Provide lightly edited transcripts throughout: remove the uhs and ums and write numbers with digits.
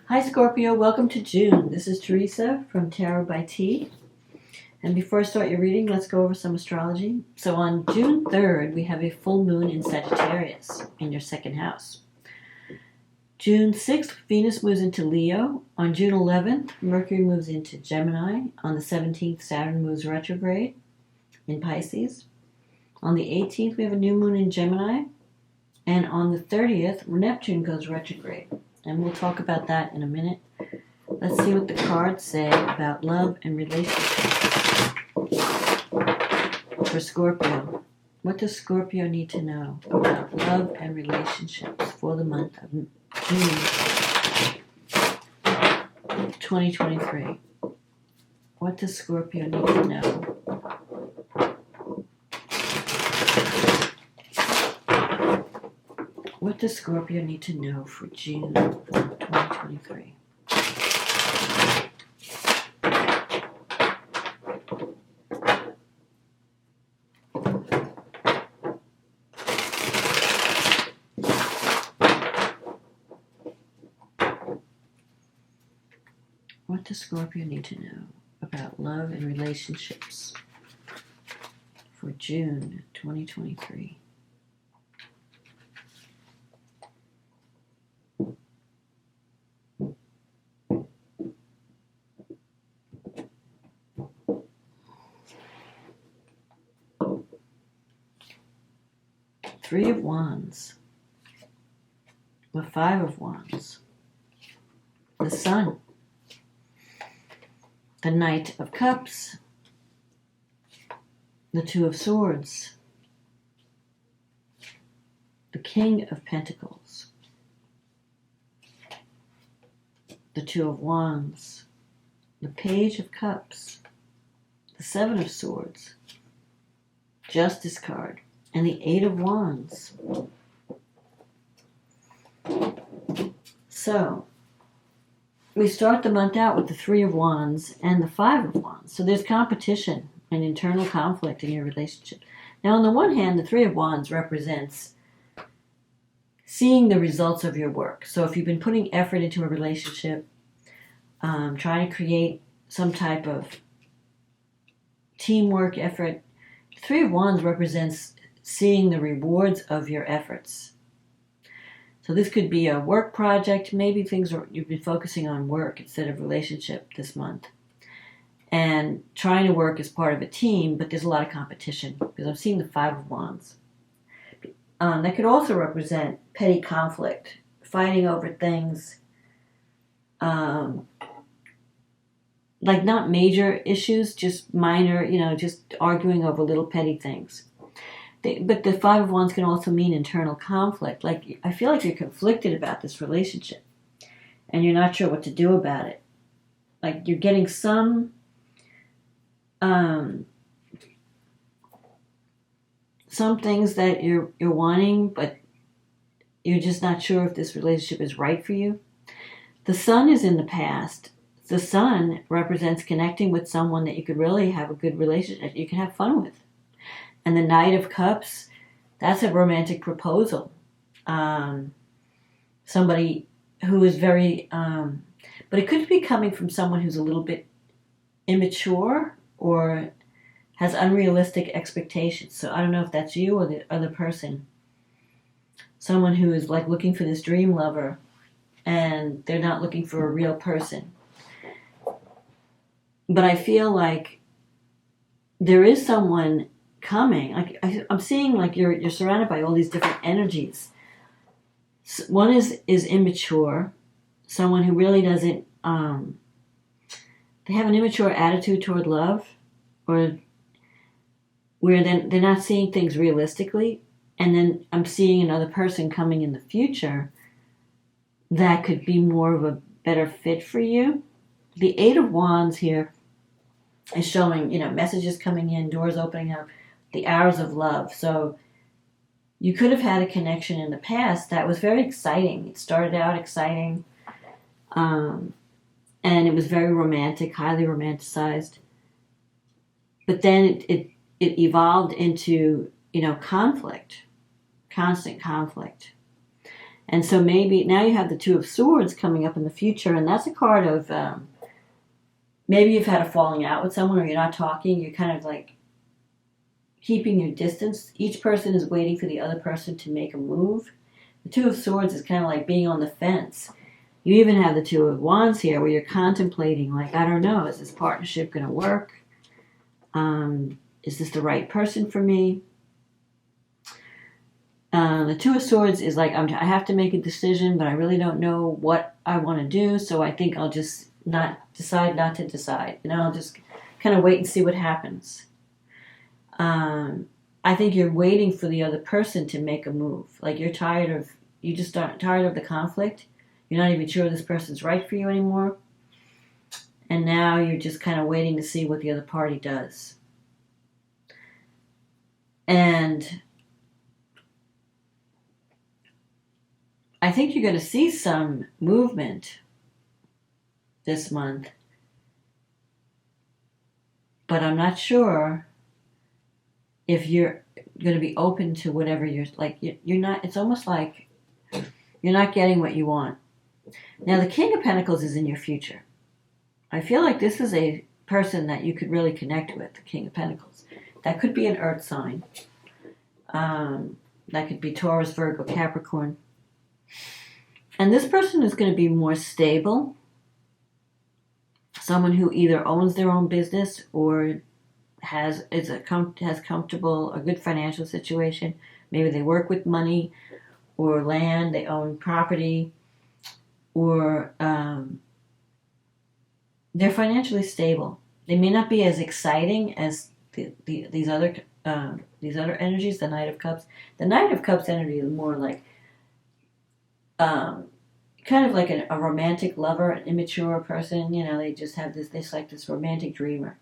Hi Scorpio, welcome to June. This is Teresa from Tarot by T. And before I start your reading, let's go over some astrology. So on June 3rd, we have a full moon in Sagittarius in your second house. June 6th, Venus moves into Leo. On June 11th, Mercury moves into Gemini. On the 17th, Saturn moves retrograde in Pisces. On the 18th, we have a new moon in Gemini. And on the 30th, Neptune goes retrograde. And we'll talk about that in a minute. Let's see what the cards say about love and relationships for Scorpio. What does Scorpio need to know about love and relationships for the month of June 2023? What does Scorpio need to know? What does Scorpio need to know for June 2023? What does Scorpio need to know about love and relationships for June 2023? Three of Wands, the Five of Wands, the Sun, the Knight of Cups, the Two of Swords, the King of Pentacles, the Two of Wands, the Page of Cups, the Seven of Swords, Justice card, and the Eight of Wands. So, we start the month out with the Three of Wands and the Five of Wands. So there's competition and internal conflict in your relationship. Now, on the one hand, the Three of Wands represents seeing the results of your work. So if you've been putting effort into a relationship, trying to create some type of teamwork effort, the Three of Wands represents seeing the rewards of your efforts. So this could be a work project. Maybe you've been focusing on work instead of relationship this month. And trying to work as part of a team, but there's a lot of competition because I'm seeing the Five of Wands. That could also represent petty conflict, fighting over things, like not major issues, just minor, just arguing over little petty things. But the Five of Wands can also mean internal conflict. Like, I feel like you're conflicted about this relationship and you're not sure what to do about it. Like, you're getting some things that you're wanting, but you're just not sure if this relationship is right for you. The Sun is in the past. The Sun represents connecting with someone that you could really have a good relationship, you can have fun with. And the Knight of Cups, that's a romantic proposal. Somebody who is very, but it could be coming from someone who's a little bit immature or has unrealistic expectations. So I don't know if that's you or the other person. Someone who is like looking for this dream lover and they're not looking for a real person. But I feel like there is someone coming. Like I'm seeing like you're surrounded by all these different energies. One is immature, someone who really doesn't they have an immature attitude toward love, or where they're not seeing things realistically. And then I'm seeing another person coming in the future that could be more of a better fit for you. The Eight of Wands here is showing, messages coming in, doors opening up, the hours of love. So you could have had a connection in the past that was very exciting. It started out exciting, and it was very romantic, highly romanticized. But then it evolved into, conflict, constant conflict. And so maybe now you have the Two of Swords coming up in the future, and that's a card of maybe you've had a falling out with someone, or you're not talking. You're kind of like keeping your distance. Each person is waiting for the other person to make a move. The Two of Swords is kind of like being on the fence. You even have the Two of Wands here where you're contemplating, like, I don't know, is this partnership going to work? Is this the right person for me? The Two of Swords is like, I have to make a decision, but I really don't know what I want to do, so I think I'll just not to decide. I'll just kind of wait and see what happens. I think you're waiting for the other person to make a move. Like you're tired of the conflict. You're not even sure this person's right for you anymore. And now you're just kind of waiting to see what the other party does. And I think you're going to see some movement this month. But I'm not sure if you're going to be open to whatever you're not. It's almost like you're not getting what you want. Now, the King of Pentacles is in your future. I feel like this is a person that you could really connect with, the King of Pentacles. That could be an earth sign. That could be Taurus, Virgo, Capricorn. And this person is going to be more stable. Someone who either owns their own business or has a good financial situation. Maybe they work with money or land, they own property, or they're financially stable. They may not be as exciting as these other energies. The Knight of Cups. The Knight of Cups energy is more like kind of like a romantic lover, an immature person. They just have this like this romantic dreamer.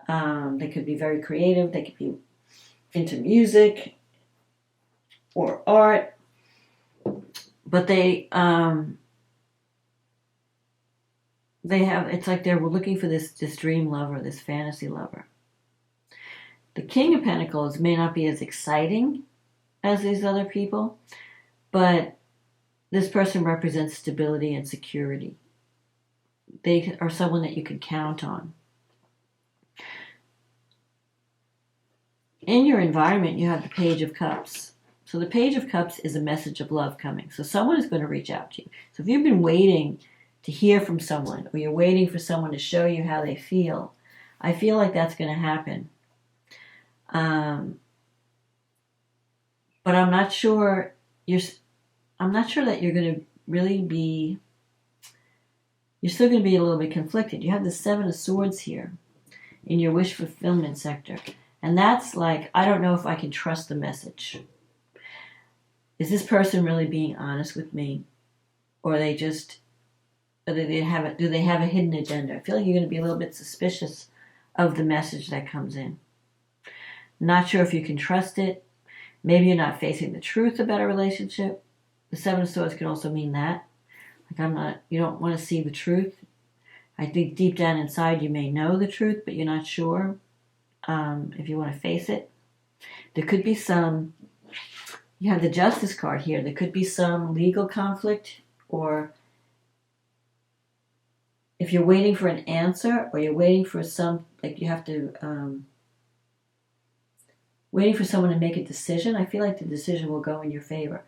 They could be very creative. They could be into music or art, but they have. It's like they're looking for this dream lover, this fantasy lover. The King of Pentacles may not be as exciting as these other people, but this person represents stability and security. They are someone that you can count on. In your environment, you have the Page of Cups. So the Page of Cups is a message of love coming. So someone is going to reach out to you. So if you've been waiting to hear from someone, or you're waiting for someone to show you how they feel, I feel like that's going to happen. But I'm not sure that you're going to really be. You're still going to be a little bit conflicted. You have the Seven of Swords here in your wish fulfillment sector. And that's like, I don't know if I can trust the message. Is this person really being honest with me? Or do they have a hidden agenda? I feel like you're going to be a little bit suspicious of the message that comes in. Not sure if you can trust it. Maybe you're not facing the truth about a relationship. The Seven of Swords can also mean that. Like you don't want to see the truth. I think deep down inside you may know the truth, but you're not sure if you want to face it. There could be you have the Justice card here. There could be some legal conflict, or if you're waiting for an answer, or you're waiting for waiting for someone to make a decision, I feel like the decision will go in your favor.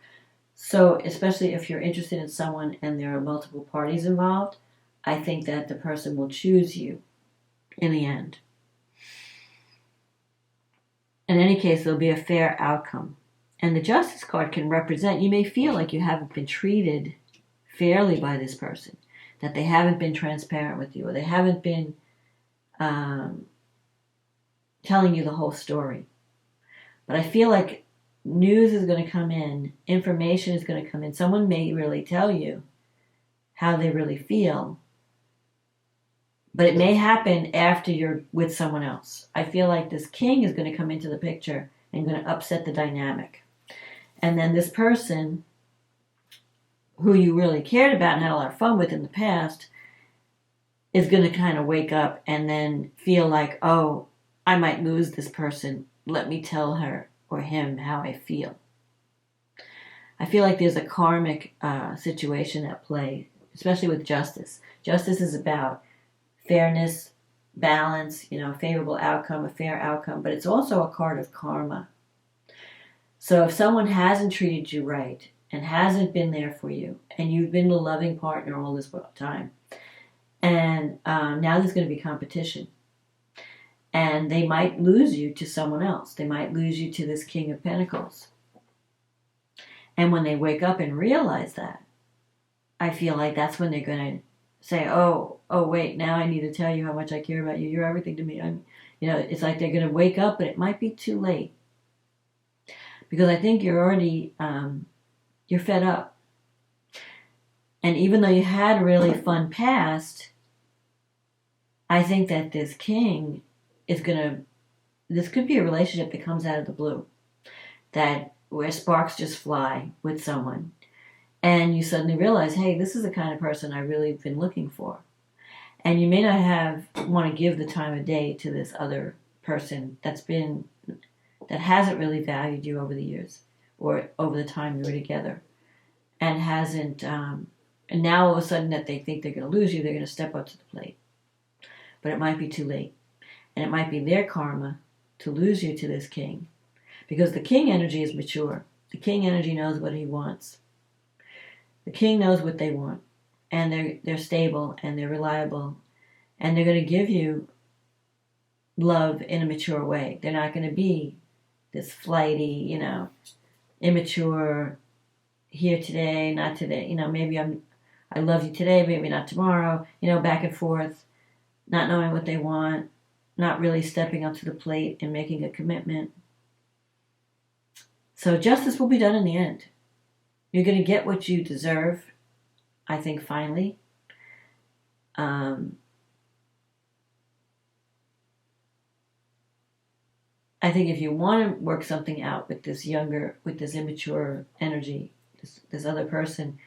So, especially if you're interested in someone and there are multiple parties involved, I think that the person will choose you in the end. In any case, there'll be a fair outcome. And the Justice card can represent, you may feel like you haven't been treated fairly by this person, that they haven't been transparent with you, or they haven't been telling you the whole story. But I feel like news is going to come in, information is going to come in. Someone may really tell you how they really feel, but it may happen after you're with someone else. I feel like this King is going to come into the picture and going to upset the dynamic. And then this person who you really cared about and had a lot of fun with in the past is going to kind of wake up and then feel like, oh, I might lose this person. Let me tell her or him how I feel. I feel like there's a karmic situation at play, especially with justice. Justice is about fairness, balance, favorable outcome, a fair outcome, but it's also a card of karma. So if someone hasn't treated you right and hasn't been there for you, and you've been a loving partner all this time, and now there's going to be competition, and they might lose you to someone else. They might lose you to this King of Pentacles. And when they wake up and realize that, I feel like that's when they're going to say, oh, wait, now I need to tell you how much I care about you. You're everything to me. It's like they're going to wake up, but it might be too late. Because I think you're already, you're fed up. And even though you had a really fun past, I think that this king is this could be a relationship that comes out of the blue. Where sparks just fly with someone. And you suddenly realize, hey, this is the kind of person I really have been looking for. And you may not want to give the time of day to this other person that hasn't really valued you over the years or over the time you were together, and hasn't. And now all of a sudden that they think they're going to lose you, they're going to step up to the plate. But it might be too late, and it might be their karma to lose you to this king, because the king energy is mature. The king energy knows what he wants. The king knows what they want, and they're stable and they're reliable, and they're going to give you love in a mature way. They're not going to be this flighty, immature, here today, not today. Maybe I love you today, maybe not tomorrow. Back and forth, not knowing what they want, not really stepping up to the plate and making a commitment. So justice will be done in the end. You're going to get what you deserve, I think, finally. I think if you want to work something out with this immature energy, this other person,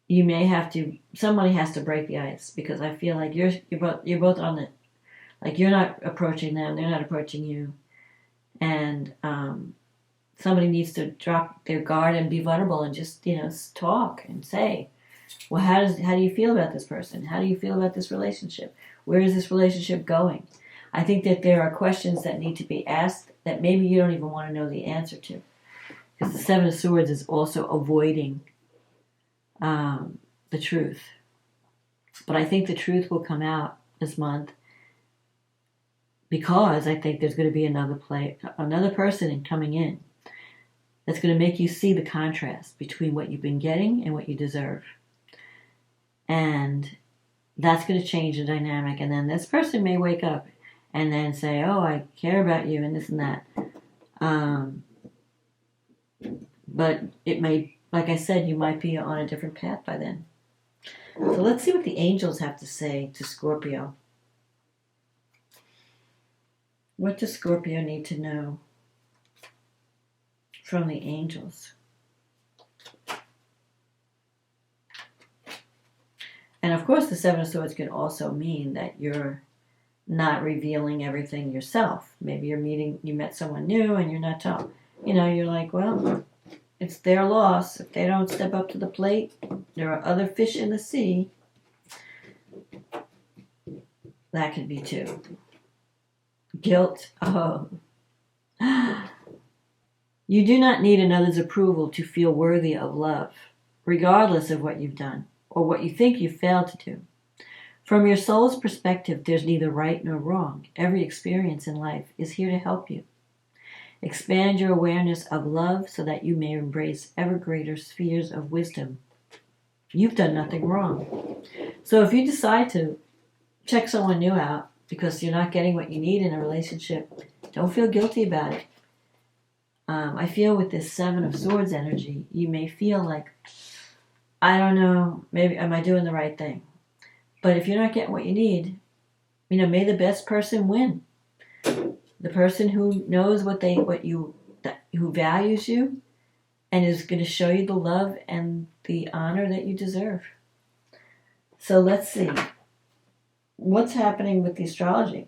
you may have to, somebody has to break the ice, because I feel like you're both on it. Like, you're not approaching them, they're not approaching you. And somebody needs to drop their guard and be vulnerable and just, talk and say, well, how do you feel about this person? How do you feel about this relationship? Where is this relationship going? I think that there are questions that need to be asked that maybe you don't even want to know the answer to. Because the Seven of Swords is also avoiding the truth. But I think the truth will come out this month, because I think there's going to be another person coming in that's going to make you see the contrast between what you've been getting and what you deserve. And that's going to change the dynamic. And then this person may wake up and then say, oh, I care about you and this and that. But it may, like I said, you might be on a different path by then. So let's see what the angels have to say to Scorpio. What does Scorpio need to know from the angels? And of course, the Seven of Swords can also mean that you're not revealing everything yourself. Maybe you met someone new and you're not telling. You're like, well, it's their loss. If they don't step up to the plate, there are other fish in the sea. That could be too. Guilt. Oh. You do not need another's approval to feel worthy of love, regardless of what you've done or what you think you failed to do. From your soul's perspective, there's neither right nor wrong. Every experience in life is here to help you. Expand your awareness of love so that you may embrace ever greater spheres of wisdom. You've done nothing wrong. So if you decide to check someone new out because you're not getting what you need in a relationship, don't feel guilty about it. I feel with this Seven of Swords energy, you may feel like, I don't know, maybe am I doing the right thing? But if you're not getting what you need, may the best person win. The person who knows who values you and is going to show you the love and the honor that you deserve. So let's see. What's happening with the astrology?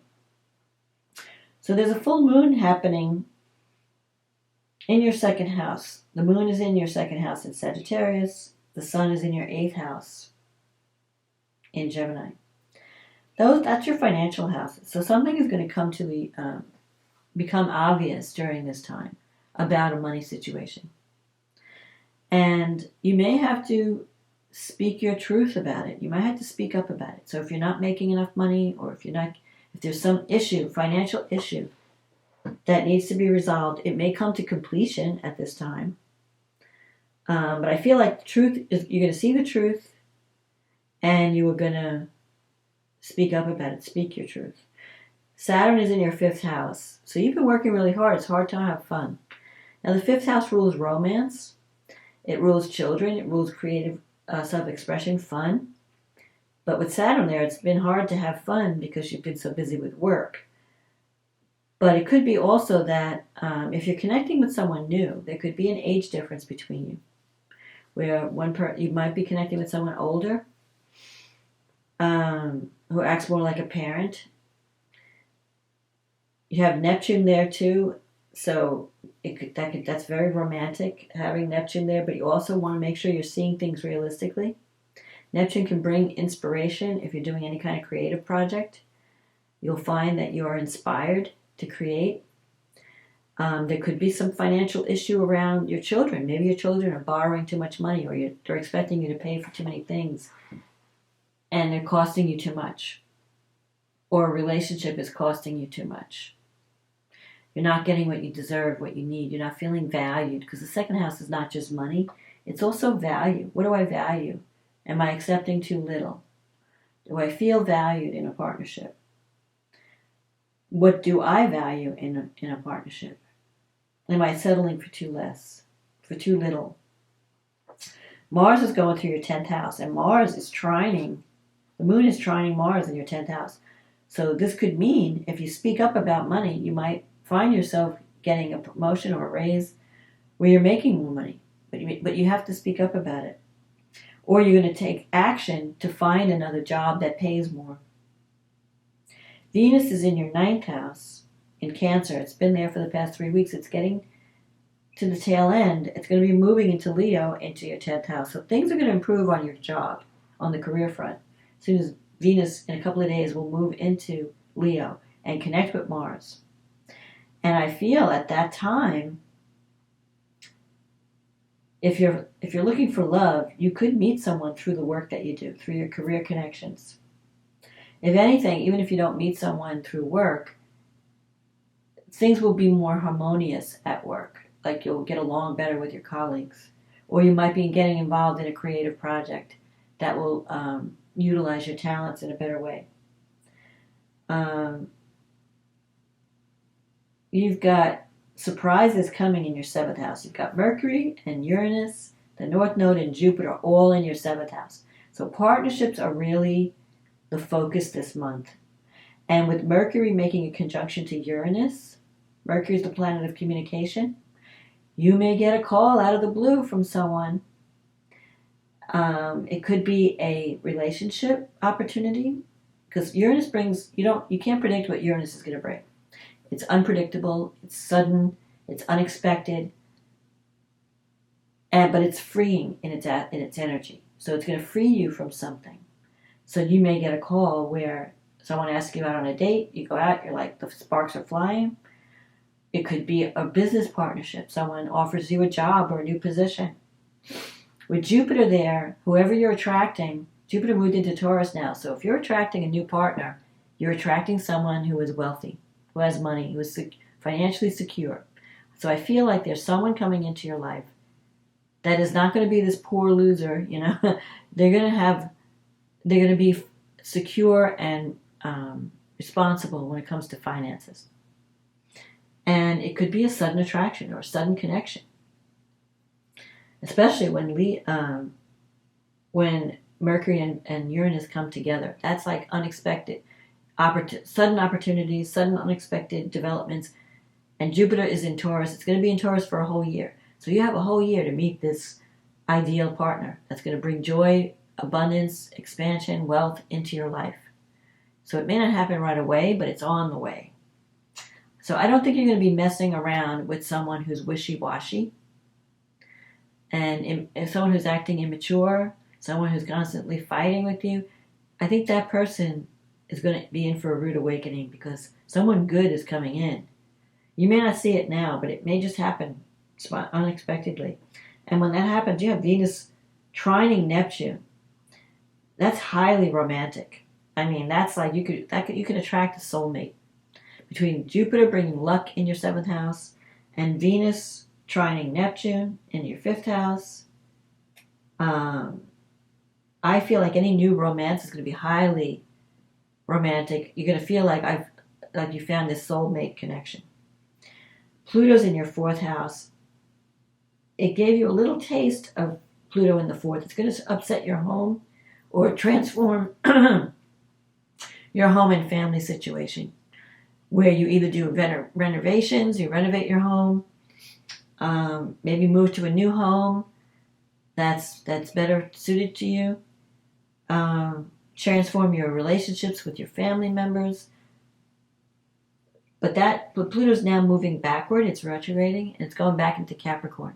So there's a full moon happening in your second house. The moon is in your second house in Sagittarius. The sun is in your 8th house in Gemini. That's your financial houses. So something is going to come to become obvious during this time about a money situation. And you may have to speak your truth about it. You might have to speak up about it. So if you're not making enough money, or if there's some issue, financial issue that needs to be resolved, it may come to completion at this time. But I feel like the truth is, you're going to see the truth, and you are going to speak up about it. Speak your truth. Saturn is in your 5th house. So you've been working really hard. It's hard to have fun. Now the 5th house rules romance. It rules children. It rules creative self-expression, fun. But with Saturn there, it's been hard to have fun because you've been so busy with work. But it could be also that if you're connecting with someone new, there could be an age difference between you. Where you might be connecting with someone older, who acts more like a parent. You have Neptune there too, so that's very romantic, having Neptune there, but you also want to make sure you're seeing things realistically. Neptune can bring inspiration if you're doing any kind of creative project. You'll find that you are inspired to create. There could be some financial issue around your children. Maybe your children are borrowing too much money, or they're expecting you to pay for too many things, and they're costing you too much. Or a relationship is costing you too much. You're not getting what you deserve, what you need. You're not feeling valued, because the second house is not just money. It's also value. What do I value? Am I accepting too little? Do I feel valued in a partnership? What do I value in a partnership? Am I settling for too little? Mars is going through your 10th house, and Mars is trining. The moon is trining Mars in your 10th house. So this could mean if you speak up about money, you might find yourself getting a promotion or a raise where you're making more money, but you have to speak up about it. Or you're going to take action to find another job that pays more. Venus is in your 9th house in Cancer. It's been there for the past 3 weeks. It's getting to the tail end. It's going to be moving into Leo, into your 10th house. So things are going to improve on your job, on the career front. As soon as Venus, in a couple of days, will move into Leo and connect with Mars. And I feel at that time, if you're looking for love, you could meet someone through the work that you do, through your career connections. If anything, even if you don't meet someone through work, things will be more harmonious at work. Like you'll get along better with your colleagues. Or you might be getting involved in a creative project that will utilize your talents in a better way. You've got surprises coming in your 7th house. You've got Mercury and Uranus, the North Node and Jupiter, all in your 7th house. So partnerships are really the focus this month. And with Mercury making a conjunction to Uranus, Mercury is the planet of communication, you may get a call out of the blue from someone. It could be a relationship opportunity, because Uranus brings, you can't predict what Uranus is going to bring. It's unpredictable, it's sudden, it's unexpected, but it's freeing in its energy. So it's going to free you from something. So you may get a call where someone asks you out on a date, you go out, you're like, the sparks are flying. It could be a business partnership. Someone offers you a job or a new position. With Jupiter there, whoever you're attracting, Jupiter moved into Taurus now. So if you're attracting a new partner, you're attracting someone who is wealthy, who has money, who is financially secure. So I feel like there's someone coming into your life that is not going to be this poor loser, They're going to be secure and responsible when it comes to finances. And it could be a sudden attraction or a sudden connection. Especially when Mercury and Uranus come together. That's like unexpected, sudden opportunities, sudden unexpected developments. And Jupiter is in Taurus. It's going to be in Taurus for a whole year. So you have a whole year to meet this ideal partner that's going to bring joy, abundance, expansion, wealth into your life. So it may not happen right away, but it's on the way. So I don't think you're going to be messing around with someone who's wishy-washy and someone who's acting immature, someone who's constantly fighting with you. I think that person is going to be in for a rude awakening because someone good is coming in. You may not see it now, but it may just happen unexpectedly. And when that happens, you have Venus trining Neptune. That's highly romantic. I mean, that's like you could attract a soulmate. Between Jupiter bringing luck in your 7th house and Venus trining Neptune in your 5th house, I feel like any new romance is going to be highly romantic. You're going to feel like you found this soulmate connection. Pluto's in your 4th house. It gave you a little taste of Pluto in the 4th. It's going to upset your home or transform your home and family situation, where you either do renovations, you renovate your home, maybe move to a new home that's better suited to you, transform your relationships with your family members. But Pluto's now moving backward, it's retrograding, and it's going back into Capricorn.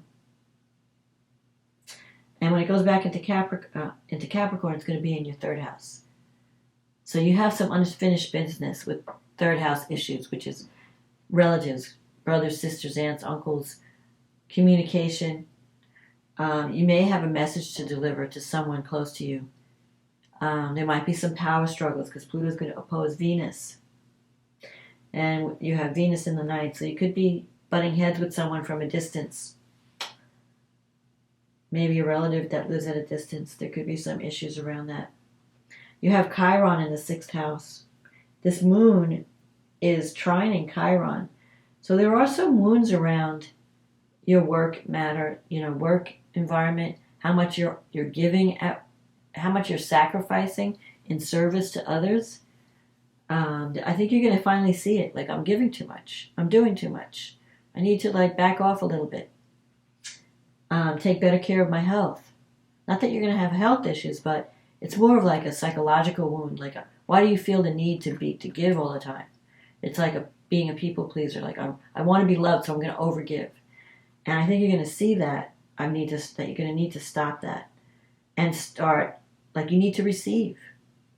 And when it goes back into Capricorn, it's going to be in your 3rd house. So you have some unfinished business with 3rd house issues, which is relatives, brothers, sisters, aunts, uncles, communication. You may have a message to deliver to someone close to you. There might be some power struggles because Pluto is going to oppose Venus. And you have Venus in the 9th, so you could be butting heads with someone from a distance. Maybe a relative that lives at a distance. There could be some issues around that. You have Chiron in the 6th house. This moon is trining Chiron. So there are some wounds around your work matter, work environment, how much you're giving, how much you're sacrificing in service to others. I think you're going to finally see it. Like, I'm giving too much. I'm doing too much. I need to back off a little bit. Take better care of my health. Not that you're going to have health issues, but it's more of like a psychological wound. Like, why do you feel the need to give all the time? It's like being a people pleaser. Like, I want to be loved, so I'm going to overgive. And I think you're going to see that. That you're going to need to stop that and start. Like, you need to receive.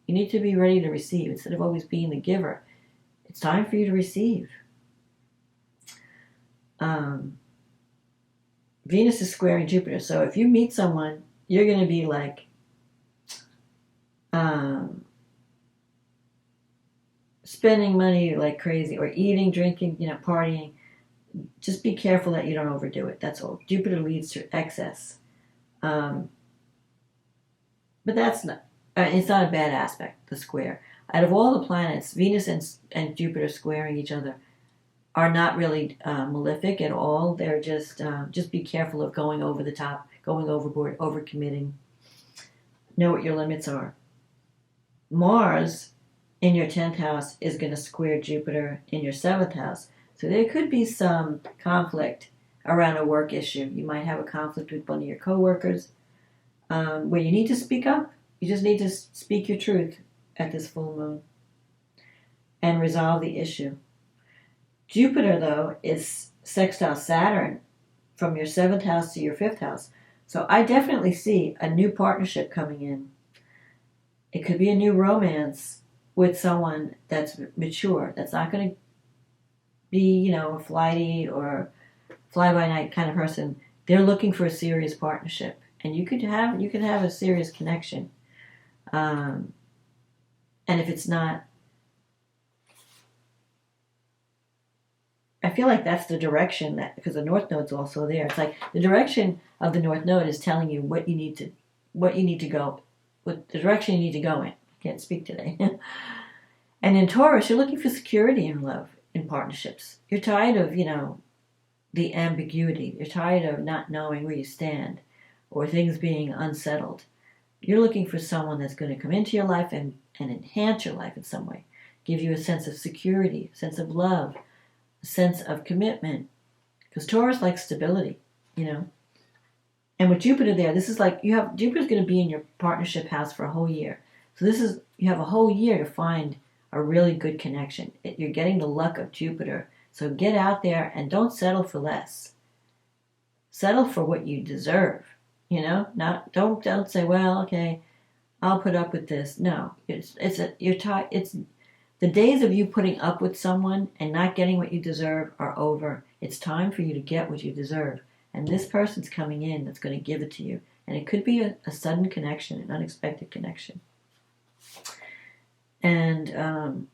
You need to be ready to receive instead of always being the giver. It's time for you to receive. Venus is squaring Jupiter. So if you meet someone, you're going to be like, spending money like crazy or eating, drinking, partying. Just be careful that you don't overdo it. That's all. Jupiter leads to excess. But that's not, it's not a bad aspect, the square. Out of all the planets, Venus and Jupiter squaring each other are not really malefic at all. They're just be careful of going over the top, going overboard, overcommitting. Know what your limits are. Mars in your 10th house is going to square Jupiter in your 7th house. So there could be some conflict around a work issue. You might have a conflict with one of your coworkers where you need to speak up. You just need to speak your truth at this full moon and resolve the issue. Jupiter, though, is sextile Saturn from your 7th house to your 5th house. So I definitely see a new partnership coming in. It could be a new romance with someone that's mature, that's not going to be, a flighty or fly-by-night kind of person. They're looking for a serious partnership, and you could have a serious connection. And if it's not, I feel like that's the direction because the North Node's also there. It's like the direction of the North Node is telling you what you need to go, what the direction you need to go in. I can't speak today. And in Taurus, you're looking for security in love, in partnerships. You're tired of, the ambiguity. You're tired of not knowing where you stand or things being unsettled. You're looking for someone that's going to come into your life and enhance your life in some way, give you a sense of security, a sense of love, a sense of commitment. Because Taurus likes stability, And with Jupiter there, this is like Jupiter's going to be in your partnership house for a whole year. So you have a whole year to find a really good connection. You're getting the luck of Jupiter So get out there and don't settle for less. Settle for what you deserve. You know, don't say, well, okay, I'll put up with this. No, it's the days of you putting up with someone and not getting what you deserve are over. It's time for you to get what you deserve. And this person's coming in that's going to give it to you. And it could be a sudden connection, an unexpected connection. And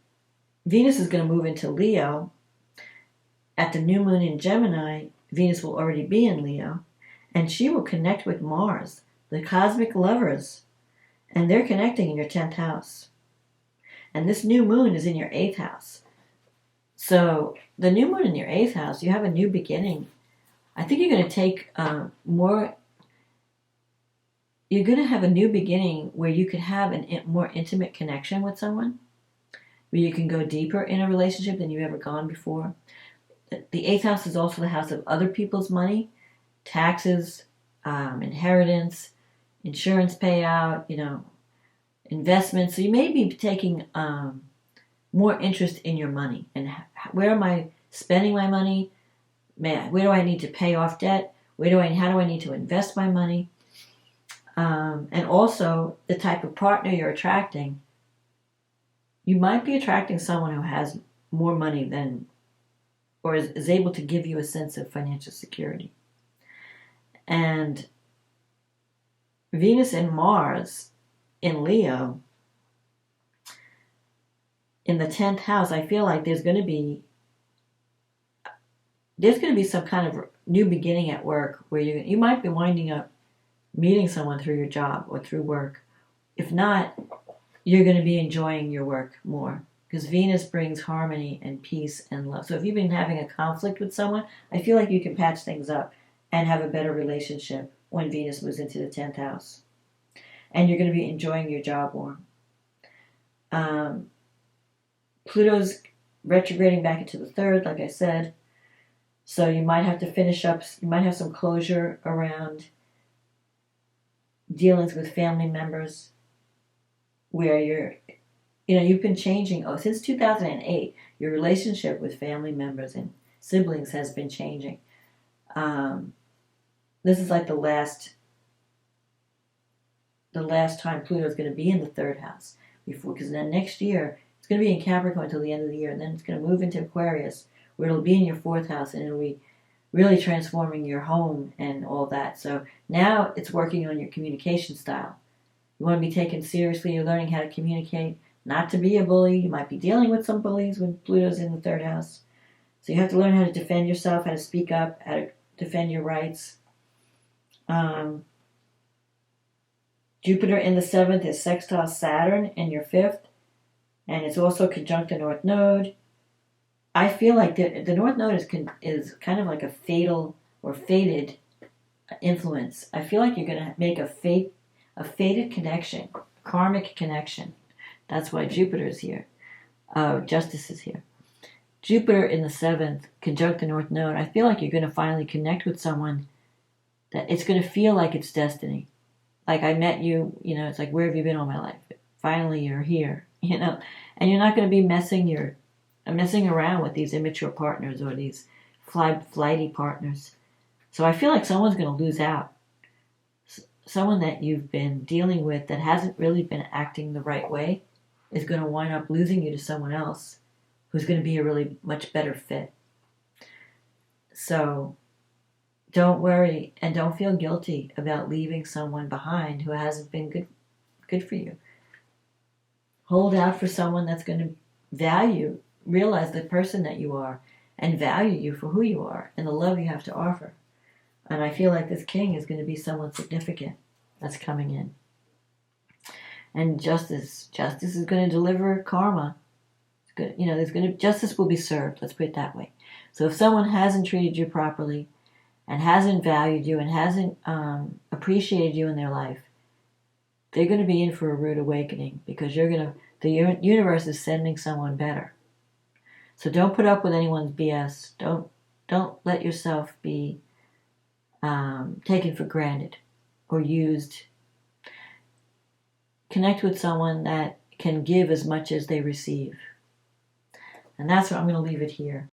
Venus is going to move into Leo. At the new moon in Gemini, Venus will already be in Leo. And she will connect with Mars, the cosmic lovers. And they're connecting in your 10th house. And this new moon is in your 8th house. So the new moon in your 8th house, you have a new beginning. I think you're going to take you're going to have a new beginning where you could have a more intimate connection with someone, where you can go deeper in a relationship than you've ever gone before. The 8th house is also the house of other people's money, taxes, inheritance, insurance payout, investments. So you may be taking more interest in your money and where am I spending my money? Where do I need to pay off debt? How do I need to invest my money? And also the type of partner you're attracting. You might be attracting someone who has more money than, or is able to give you a sense of financial security. And Venus and Mars in Leo, in the 10th house, I feel like there's going to be some kind of new beginning at work where you might be winding up meeting someone through your job or through work. If not, you're going to be enjoying your work more because Venus brings harmony and peace and love. So if you've been having a conflict with someone, I feel like you can patch things up and have a better relationship when Venus moves into the 10th house. And you're going to be enjoying your job more. Pluto's retrograding back into the 3rd, like I said. So you might have to finish up, you might have some closure around dealings with family members where you've been changing. Since 2008, your relationship with family members and siblings has been changing. This is like the last time Pluto is going to be in the 3rd house because then next year it's going to be in Capricorn until the end of the year, and then it's going to move into Aquarius where it'll be in your 4th house and it'll be really transforming your home and all that. So now it's working on your communication style. You want to be taken seriously. You're learning how to communicate, not to be a bully. You might be dealing with some bullies when Pluto's in the 3rd house. So you have to learn how to defend yourself, how to speak up, how to defend your rights. Jupiter in the 7th is sextile Saturn in your 5th, and it's also conjunct the North Node. I feel like the North Node is kind of like a fatal or fated influence. I feel like you're going to make a fated connection, karmic connection. That's why Jupiter is here. Justice is here. Jupiter in the 7th, conjunct the North Node. I feel like you're going to finally connect with someone that it's going to feel like it's destiny. Like I met you, it's like, where have you been all my life? Finally, you're here, and you're not going to be messing around with these immature partners or these flighty partners. So I feel like someone's going to lose out. Someone that you've been dealing with that hasn't really been acting the right way is going to wind up losing you to someone else who's going to be a really much better fit. So don't worry and don't feel guilty about leaving someone behind who hasn't been good for you. Hold out for someone that's going to realize the person that you are and value you for who you are and the love you have to offer. And I feel like this king is going to be someone significant that's coming in. And justice is going to deliver karma. It's good. Justice will be served. Let's put it that way. So if someone hasn't treated you properly and hasn't valued you and hasn't appreciated you in their life, they're going to be in for a rude awakening because the universe is sending someone better. So don't put up with anyone's BS. Don't let yourself be taken for granted or used. Connect with someone that can give as much as they receive. And that's what I'm going to leave it here.